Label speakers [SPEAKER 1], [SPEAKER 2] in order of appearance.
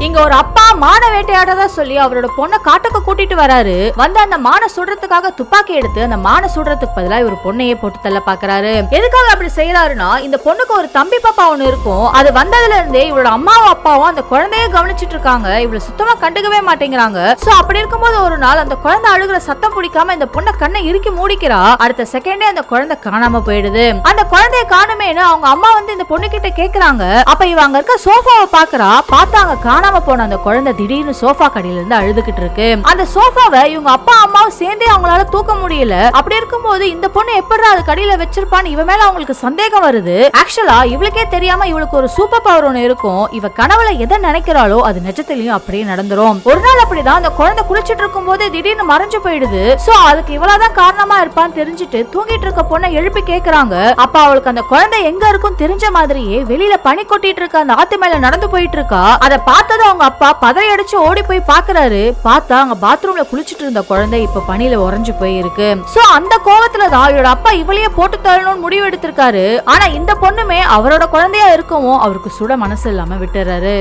[SPEAKER 1] இங்க ஒரு அப்பா மான வேட்டையாடதா சொல்லி அவரோட பொண்ணை காட்டுக்கு கூட்டிட்டு வராரு. வந்து அந்த மான சுடுறதுக்காக துப்பாக்கி எடுத்து அந்த மான சுடுறதுக்கு பதிலா இவர் பொண்ணையே போட்டு தள்ள பாக்குறாரு. எதுக்காக அப்படி செய்யறாருன்னா, இந்த பொண்ணுக்கு ஒரு தம்பி பாப்பா ஒண்ணு இருக்கும். அது வந்ததுல இருந்தே இவரோட அம்மாவும் அப்பாவும் அந்த குழந்தைய கவனிச்சிட்டு இருக்காங்க. இவளை சுத்தமா கண்டுக்கவே மாட்டேங்கிறாங்க. சோ அப்படி இருக்கும்போது ஒரு நாள் அந்த குழந்தை அழுகுற சத்தம் பிடிக்காம இந்த பொண்ணை கண்ணை இறுக்கி மூடிக்கிறா. அடுத்த செகண்டே அந்த குழந்தை காணாம போயிடுது. அந்த குழந்தைய காணுமேனு அவங்க அம்மா வந்து இந்த பொண்ணு கிட்ட கேக்குறாங்க. அப்ப இவ அங்க இருக்க சோஃபாவை பாக்குறா. பார்த்தாங்க காணாம போன அந்த குழந்தை திடீர்னு சோஃபா கடியில இருந்து அழுதுகிட்டு இருக்கு. அந்த சோஃபாவை இவங்க அப்பா அம்மாவும் சேர்ந்தே அவங்களால தூக்க முடியல. அப்படி இருக்கும்போது இந்த பொண்ணு எப்படா அது கடியில வச்சிருப்பான்னு இவ மேல அவங்களுக்கு சந்தேகம் வருது. ஆக்சுவலா இவளுக்கே தெரியாம இவளுக்கு ஒரு சூப்பர் பவர் ஒண்ணு இருக்கும். இவ கனவுல எதை நினைக்கிறாளோ அது நிஜத்திலயும் அப்படியே நடந்துரும். ஒரு நாள் அப்படிதான் அந்த குழந்தை குளிச்சிட்டு இருக்கும் போது திடீர்னு மறைஞ்சு போயிடுது. சோ அதுக்கு இவளாதான் காரணமா இருப்பான்னு தெரிஞ்சுட்டு தூங்கிட்டு இருக்க பொண்ணை எழுப்பி கேக்குறாங்க. அப்ப அவளுக்கு அந்த குழந்தை எங்க இருக்கும் தெரிஞ்ச மாதிரியே வெளியில பனி கொட்டிட்டு இருக்க அந்த ஆத்து மேல நடந்து போயிட்டு இருக்கா. அதை பார்த்தது அவங்க அப்பா பதறி அடிச்சு ஓடி போய் பாக்குறாரு. பார்த்தா அங்க பாத்ரூம்ல குளிச்சிட்டு இருந்த குழந்தை இப்ப பனியில உறைஞ்சு போயிருக்கு. சோ அந்த கோவத்துலதான் இவரோட அப்பா இவளையே போட்டு தள்ளணும்னு முடிவு எடுத்திருக்காரு. ஆனா இந்த பொண்ணுமே அவரோட குழந்தையா இருக்கவும் அவருக்கு சுட மனசு இல்லாம விட்டுறாரு.